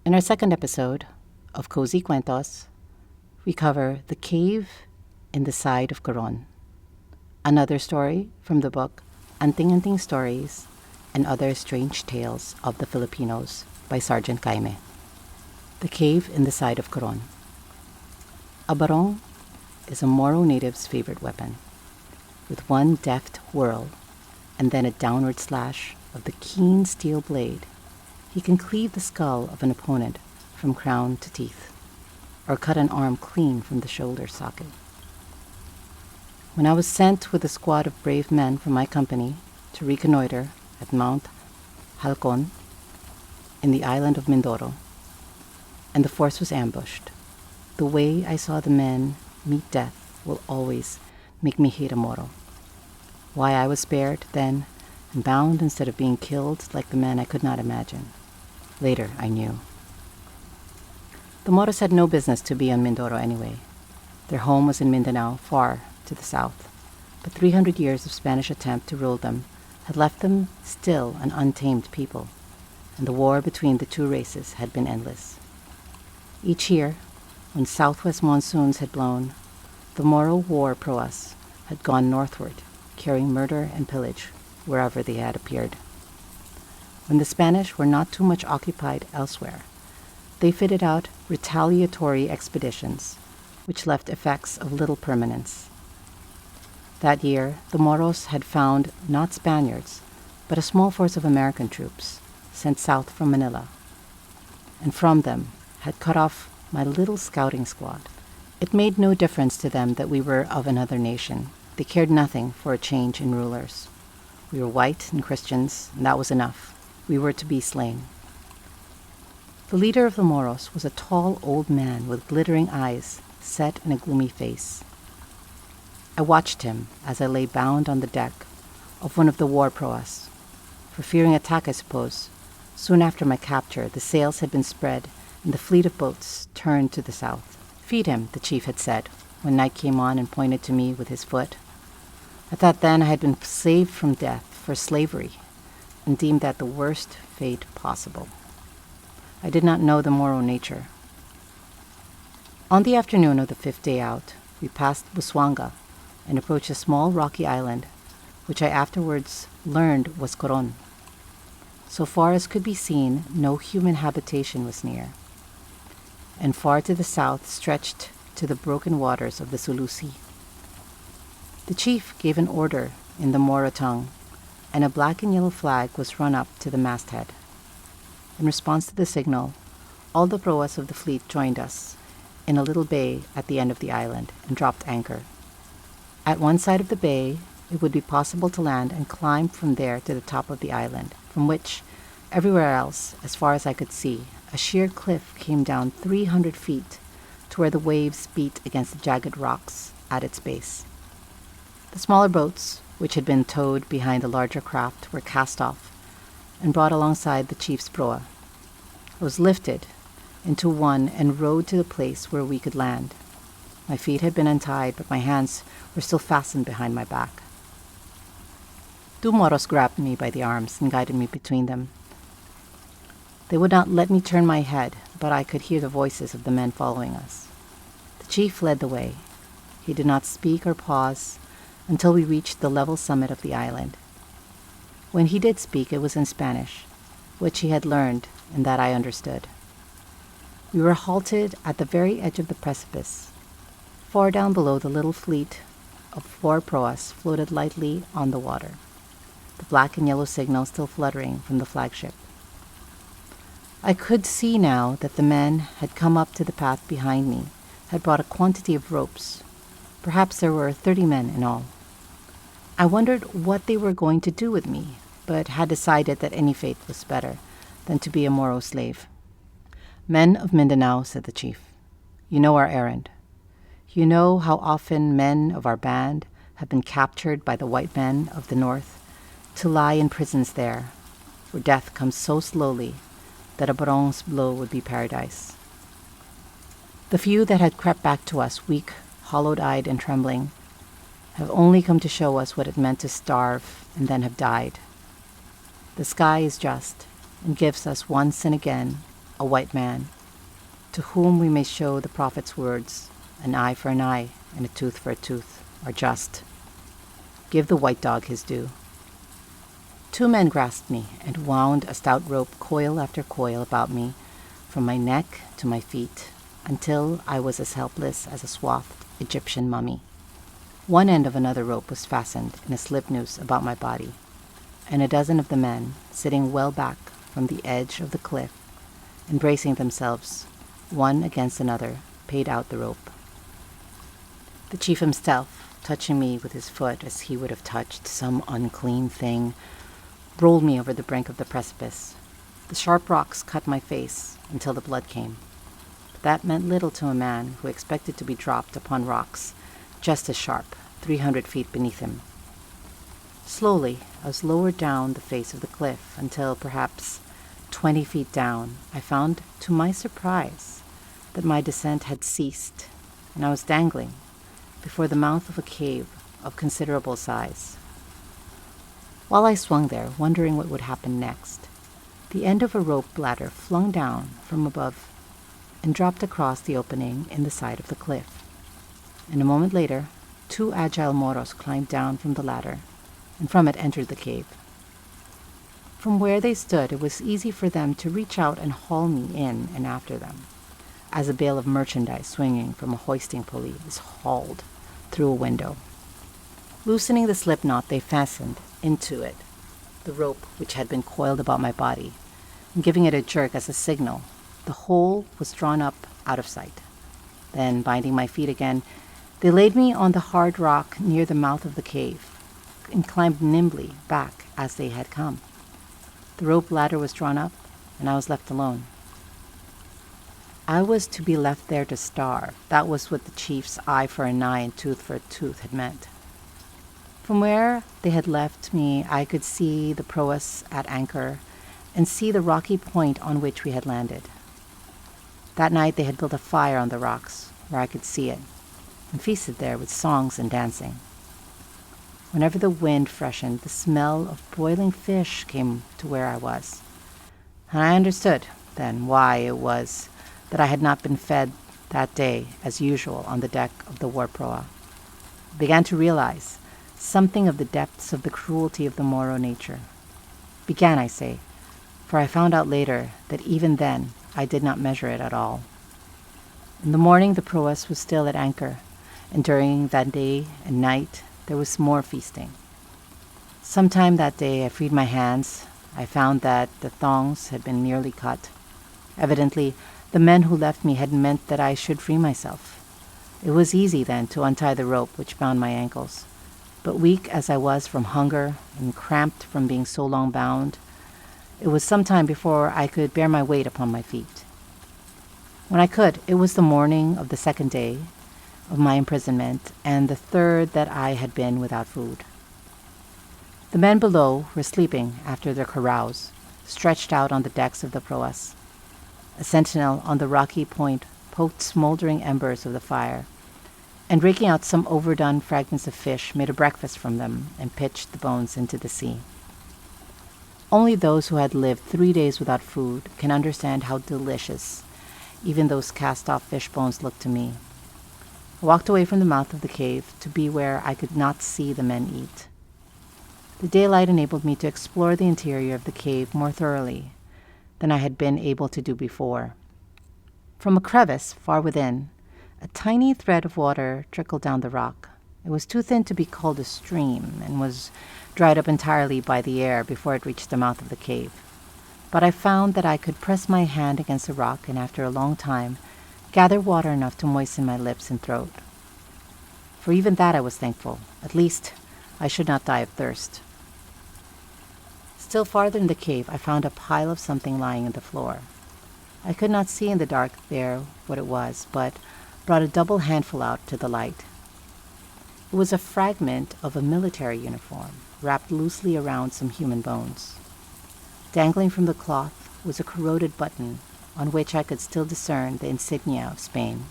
In our second episode of Cozy Kwentos, we cover The Cave in the Side of Coron, another story from the book Anting-Anting Stories and Other Strange Tales of the Filipinos by Sergeant Jaime. The Cave in the Side of Coron. A barong is a Moro native's favorite weapon. With one deft whirl and then a downward slash of the keen steel blade, he can cleave the skull of an opponent from crown to teeth, or cut an arm clean from the shoulder socket. When I was sent with a squad of brave men from my company to reconnoiter at Mount Halcon in the island of Mindoro, and the force was ambushed, the way I saw the men meet death will always make me hate a Moro. Why I was spared then and bound instead of being killed like the men I could not imagine. Later I knew. The Moros had no business to be on Mindoro anyway. Their home was in Mindanao, far to the south, but 300 years of Spanish attempt to rule them had left them still an untamed people, and the war between the two races had been endless. Each year, when southwest monsoons had blown, the Moro war proas had gone northward, carrying murder and pillage wherever they had appeared. When the Spanish were not too much occupied elsewhere, they fitted out retaliatory expeditions, which left effects of little permanence. That year, the Moros had found not Spaniards, but a small force of American troops sent south from Manila, and from them had cut off my little scouting squad. It made no difference to them that we were of another nation. They cared nothing for a change in rulers. We were white and Christians, and that was enough. We were to be slain. The leader of the Moros was a tall old man with glittering eyes set in a gloomy face. I watched him as I lay bound on the deck of one of the war proas. For fearing attack, I suppose. Soon after my capture, the sails had been spread and the fleet of boats turned to the south. "Feed him," the chief had said, when night came on and pointed to me with his foot. I thought then I had been saved from death for slavery, and deemed that the worst fate possible. I did not know the Moro nature. On the afternoon of the fifth day out, we passed Busuanga and approached a small rocky island, which I afterwards learned was Coron. So far as could be seen, no human habitation was near, and far to the south stretched to the broken waters of the Sulu Sea. The chief gave an order in the Moro tongue, and a black and yellow flag was run up to the masthead. In response to the signal, all the proas of the fleet joined us in a little bay at the end of the island and dropped anchor. At one side of the bay, it would be possible to land and climb from there to the top of the island, from which, everywhere else, as far as I could see, a sheer cliff came down 300 feet to where the waves beat against the jagged rocks at its base. The smaller boats, which had been towed behind the larger craft, were cast off and brought alongside the chief's proa. I was lifted into one and rowed to the place where we could land. My feet had been untied, but my hands were still fastened behind my back. Two Moros grabbed me by the arms and guided me between them. They would not let me turn my head, but I could hear the voices of the men following us. The chief led the way. He did not speak or pause until we reached the level summit of the island. When he did speak, it was in Spanish, which he had learned and that I understood. We were halted at the very edge of the precipice. Far down below, the little fleet of four proas floated lightly on the water, the black and yellow signal still fluttering from the flagship. I could see now that the men had come up to the path behind me, had brought a quantity of ropes. Perhaps there were 30 men in all. I wondered what they were going to do with me, but had decided that any fate was better than to be a Moro slave. "Men of Mindanao," said the chief, "you know our errand. You know how often men of our band have been captured by the white men of the north to lie in prisons there, where death comes so slowly that a barong's blow would be paradise. The few that had crept back to us, weak, hollow-eyed and trembling, have only come to show us what it meant to starve and then have died. The sky is just and gives us once and again a white man, to whom we may show the prophet's words, an eye for an eye and a tooth for a tooth, are just. Give the white dog his due. Two men grasped me and wound a stout rope coil after coil about me, from my neck to my feet, until I was as helpless as a swathed Egyptian mummy. One end of another rope was fastened in a slip noose about my body, and a dozen of the men, sitting well back from the edge of the cliff, embracing themselves one against another, paid out the rope. The chief himself, touching me with his foot as he would have touched some unclean thing, rolled me over the brink of the precipice. The sharp rocks cut my face until the blood came. But that meant little to a man who expected to be dropped upon rocks just as sharp, 300 feet beneath him. Slowly, I was lowered down the face of the cliff until perhaps 20 feet down, I found, to my surprise, that my descent had ceased, and I was dangling before the mouth of a cave of considerable size. While I swung there, wondering what would happen next, the end of a rope ladder flung down from above and dropped across the opening in the side of the cliff. And a moment later, two agile Moros climbed down from the ladder, and from it entered the cave. From where they stood, it was easy for them to reach out and haul me in and after them, as a bale of merchandise swinging from a hoisting pulley is hauled through a window. Loosening the slip knot, they fastened into it the rope which had been coiled about my body, and giving it a jerk as a signal, the whole was drawn up out of sight. Then, binding my feet again, they laid me on the hard rock near the mouth of the cave, and climbed nimbly back as they had come. The rope ladder was drawn up, and I was left alone. I was to be left there to starve. That was what the chief's eye for an eye and tooth for a tooth had meant. From where they had left me, I could see the proas at anchor and see the rocky point on which we had landed. That night they had built a fire on the rocks where I could see it, and feasted there with songs and dancing. Whenever the wind freshened, the smell of boiling fish came to where I was, and I understood then why it was that I had not been fed that day as usual on the deck of the war proa. I began to realize something of the depths of the cruelty of the Moro nature. Began, I say, for I found out later that even then I did not measure it at all. In the morning the proas was still at anchor, and during that day and night there was more feasting. Sometime that day I freed my hands. I found that the thongs had been nearly cut. Evidently, the men who left me had meant that I should free myself. It was easy then to untie the rope which bound my ankles, but weak as I was from hunger and cramped from being so long bound, it was some time before I could bear my weight upon my feet. When I could, it was the morning of the second day of my imprisonment, and the third that I had been without food. The men below were sleeping after their carouse, stretched out on the decks of the proas. A sentinel on the rocky point poked smoldering embers of the fire, and raking out some overdone fragments of fish, made a breakfast from them and pitched the bones into the sea. Only those who had lived 3 days without food can understand how delicious even those cast-off fish bones looked to me. I walked away from the mouth of the cave to be where I could not see the men eat. The daylight enabled me to explore the interior of the cave more thoroughly than I had been able to do before. From a crevice far within, a tiny thread of water trickled down the rock. It was too thin to be called a stream, and was dried up entirely by the air before it reached the mouth of the cave. But I found that I could press my hand against a rock, and after a long time, gather water enough to moisten my lips and throat. For even that I was thankful. At least I should not die of thirst. Still farther in the cave, I found a pile of something lying on the floor. I could not see in the dark there what it was, but brought a double handful out to the light. It was a fragment of a military uniform, wrapped loosely around some human bones. Dangling from the cloth was a corroded button on which I could still discern the insignia of Spain.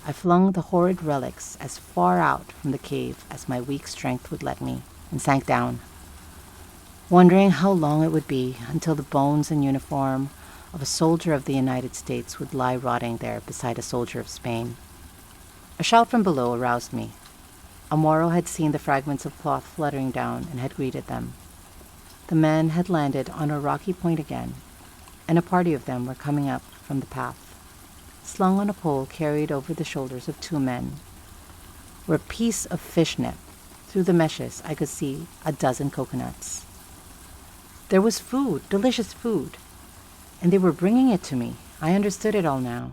I flung the horrid relics as far out from the cave as my weak strength would let me, and sank down, wondering how long it would be until the bones and uniform of a soldier of the United States would lie rotting there beside a soldier of Spain. A shout from below aroused me. A Moro had seen the fragments of cloth fluttering down and had greeted them. The men had landed on a rocky point again, and a party of them were coming up from the path. Slung on a pole carried over the shoulders of two men were a piece of fishnet. Through the meshes I could see a dozen coconuts. There was food, delicious food, and they were bringing it to me. I understood it all now.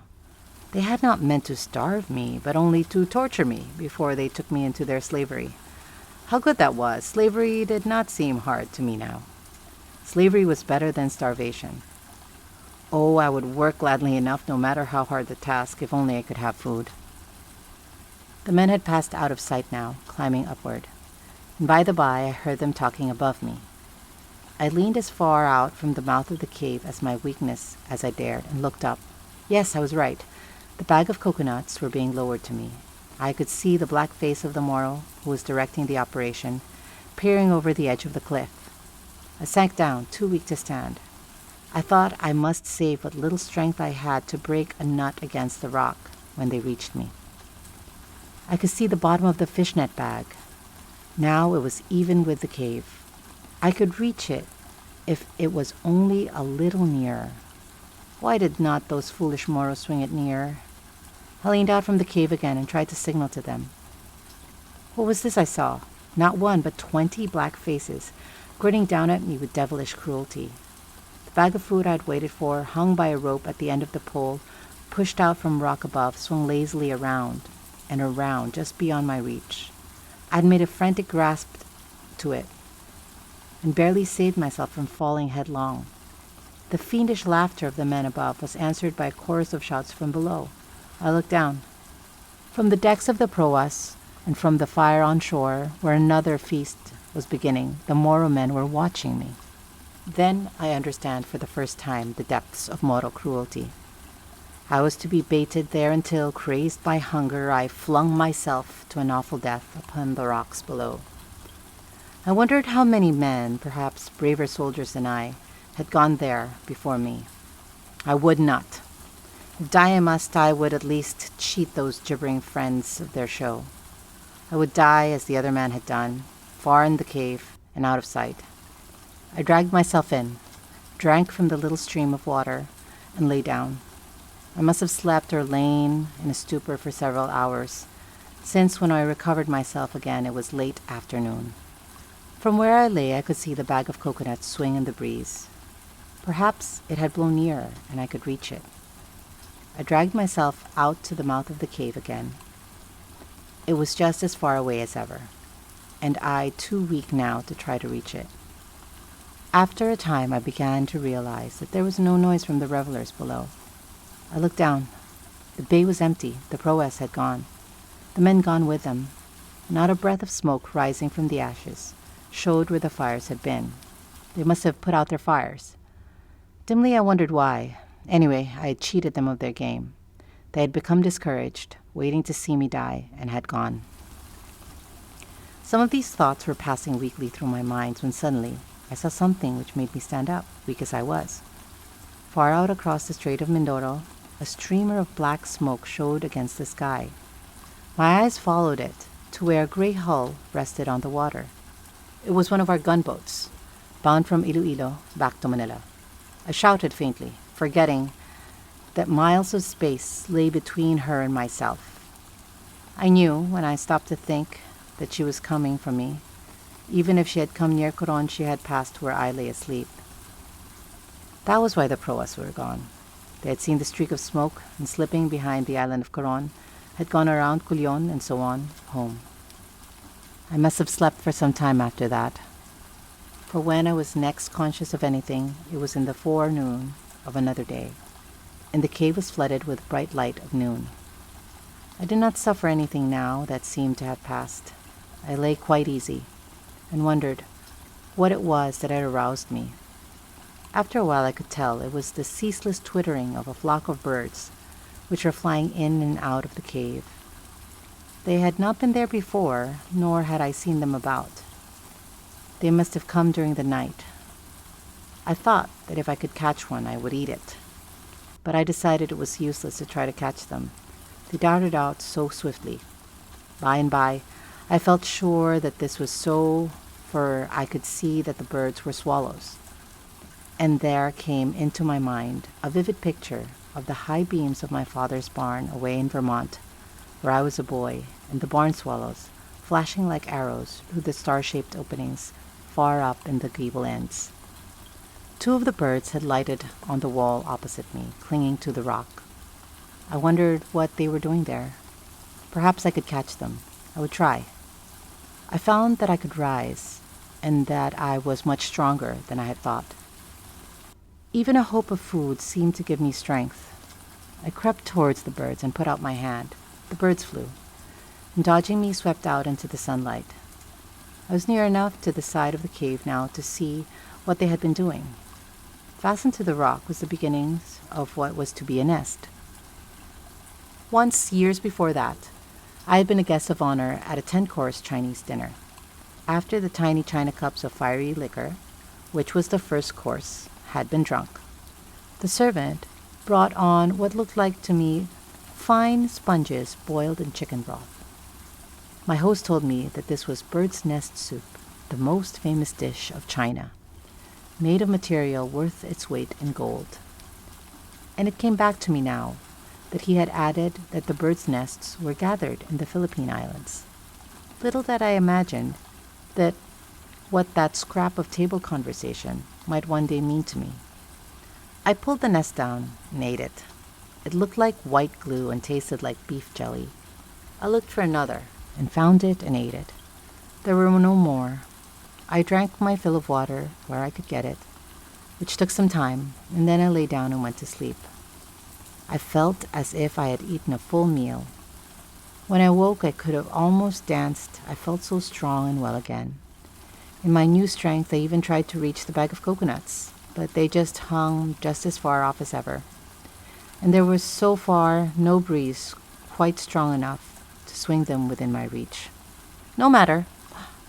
They had not meant to starve me, but only to torture me before they took me into their slavery. How good that was. Slavery did not seem hard to me now. Slavery was better than starvation. Oh, I would work gladly enough no matter how hard the task, if only I could have food. The men had passed out of sight now, climbing upward. And by the by, I heard them talking above me. I leaned as far out from the mouth of the cave as my weakness as I dared and looked up. Yes, I was right. The bag of coconuts were being lowered to me. I could see the black face of the Moro, who was directing the operation, peering over the edge of the cliff. I sank down, too weak to stand. I thought I must save what little strength I had to break a nut against the rock when they reached me. I could see the bottom of the fishnet bag. Now it was even with the cave. I could reach it if it was only a little nearer. Why did not those foolish Moros swing it nearer? I leaned out from the cave again and tried to signal to them. What was this I saw? Not one, but 20 black faces, grinning down at me with devilish cruelty. The bag of food I had waited for, hung by a rope at the end of the pole, pushed out from rock above, swung lazily around and around just beyond my reach. I had made a frantic grasp to it and barely saved myself from falling headlong. The fiendish laughter of the men above was answered by a chorus of shouts from below. I looked down. From the decks of the proas and from the fire on shore, where another feast was beginning, the Moro men were watching me. Then I understand for the first time the depths of Moro cruelty. I was to be baited there until, crazed by hunger, I flung myself to an awful death upon the rocks below. I wondered how many men, perhaps braver soldiers than I, had gone there before me. I would not. If die I must, I would at least cheat those gibbering friends of their show. I would die as the other man had done, far in the cave and out of sight. I dragged myself in, drank from the little stream of water, and lay down. I must have slept or lain in a stupor for several hours, since when I recovered myself again it was late afternoon. From where I lay I could see the bag of coconuts swing in the breeze. Perhaps it had blown nearer and I could reach it. I dragged myself out to the mouth of the cave again. It was just as far away as ever, and I too weak now to try to reach it. After a time I began to realize that there was no noise from the revelers below. I looked down. The bay was empty. The proas had gone. The men gone with them. Not a breath of smoke rising from the ashes showed where the fires had been. They must have put out their fires. Dimly I wondered why. Anyway, I had cheated them of their game. They had become discouraged, waiting to see me die, and had gone. Some of these thoughts were passing weakly through my mind when suddenly I saw something which made me stand up, weak as I was. Far out across the Strait of Mindoro, a streamer of black smoke showed against the sky. My eyes followed it to where a gray hull rested on the water. It was one of our gunboats, bound from Iloilo back to Manila. I shouted faintly, forgetting that miles of space lay between her and myself. I knew, when I stopped to think, that she was coming for me. Even if she had come near Coron, she had passed where I lay asleep. That was why the proas were gone. They had seen the streak of smoke, and slipping behind the island of Coron, had gone around Culion and so on, home. I must have slept for some time after that, for when I was next conscious of anything, it was in the forenoon of another day, and the cave was flooded with bright light of noon. I did not suffer anything now that seemed to have passed. I lay quite easy, and wondered what it was that had aroused me. After a while I could tell it was the ceaseless twittering of a flock of birds, which were flying in and out of the cave. They had not been there before, nor had I seen them about. They must have come during the night. I thought that if I could catch one, I would eat it. but I decided it was useless to try to catch them. They darted out so swiftly. By and by, I felt sure that this was so, for I could see that the birds were swallows. And there came into my mind a vivid picture of the high beams of my father's barn away in Vermont, where I was a boy, and the barn swallows, flashing like arrows through the star-shaped openings far up in the gable ends. Two of the birds had lighted on the wall opposite me, clinging to the rock. I wondered what they were doing there. Perhaps I could catch them. I would try. I found that I could rise, and that I was much stronger than I had thought. Even a hope of food seemed to give me strength. I crept towards the birds and put out my hand. The birds flew, and dodging me, swept out into the sunlight. I was near enough to the side of the cave now to see what they had been doing. Fastened to the rock was the beginnings of what was to be a nest. Once, years before that, I had been a guest of honor at a 10-course Chinese dinner. After the tiny china cups of fiery liquor, which was the first course, had been drunk, the servant brought on what looked like to me fine sponges boiled in chicken broth. My host told me that this was bird's nest soup, the most famous dish of China, made of material worth its weight in gold. And it came back to me now that he had added that the birds' nests were gathered in the Philippine Islands. Little did I imagine that what that scrap of table conversation might one day mean to me. I pulled the nest down and ate it. It looked like white glue and tasted like beef jelly. I looked for another and found it and ate it. There were no more. I drank my fill of water where I could get it, which took some time, and then I lay down and went to sleep. I felt as if I had eaten a full meal. When I woke, I could have almost danced. I felt so strong and well again. In my new strength, I even tried to reach the bag of coconuts, but they just hung just as far off as ever. And there was so far no breeze quite strong enough to swing them within my reach. No matter.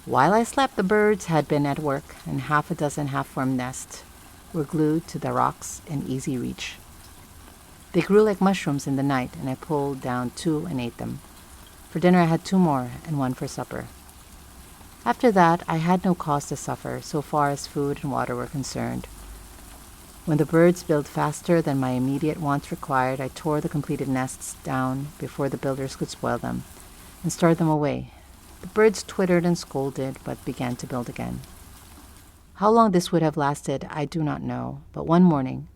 While I slept, the birds had been at work, and half a dozen half-formed nests were glued to the rocks in easy reach. They grew like mushrooms in the night, and I pulled down 2 and ate them. For dinner I had 2 more, and 1 for supper. After that, I had no cause to suffer, so far as food and water were concerned. When the birds built faster than my immediate wants required, I tore the completed nests down before the builders could spoil them, and stored them away. The birds twittered and scolded, but began to build again. How long this would have lasted, I do not know, but one morning,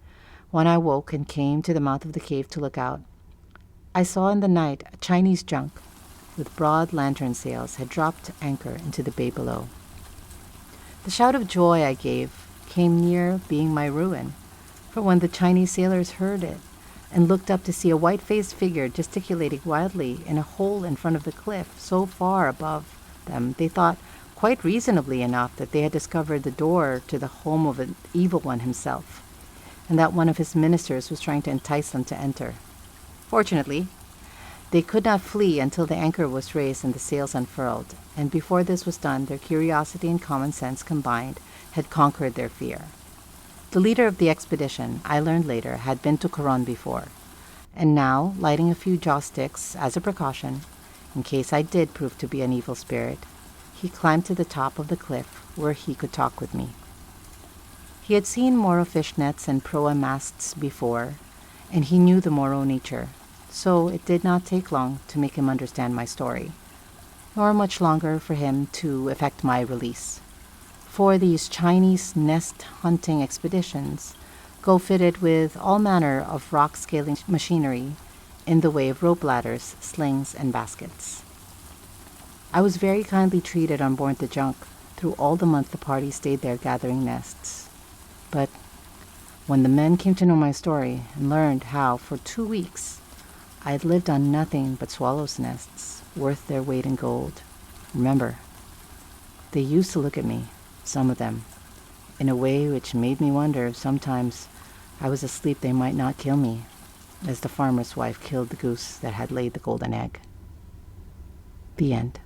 when I woke and came to the mouth of the cave to look out, I saw in the night a Chinese junk with broad lantern sails had dropped anchor into the bay below. The shout of joy I gave came near being my ruin, for when the Chinese sailors heard it and looked up to see a white-faced figure gesticulating wildly in a hole in front of the cliff so far above them, they thought, quite reasonably enough, that they had discovered the door to the home of an evil one himself, and that one of his ministers was trying to entice them to enter. Fortunately, they could not flee until the anchor was raised and the sails unfurled, and before this was done, their curiosity and common sense combined had conquered their fear. The leader of the expedition, I learned later, had been to Coron before, and now, lighting a few joss sticks as a precaution, in case I did prove to be an evil spirit, he climbed to the top of the cliff where he could talk with me. He had seen Moro fish nets and proa masts before, and he knew the Moro nature, so it did not take long to make him understand my story, nor much longer for him to effect my release. For these Chinese nest hunting expeditions go fitted with all manner of rock-scaling machinery in the way of rope ladders, slings, and baskets. I was very kindly treated on board the junk through all the month the party stayed there gathering nests. But when the men came to know my story and learned how, for 2 weeks, I had lived on nothing but swallows' nests worth their weight in gold, remember, they used to look at me, some of them, in a way which made me wonder if sometimes I was asleep they might not kill me, as the farmer's wife killed the goose that had laid the golden egg. The end.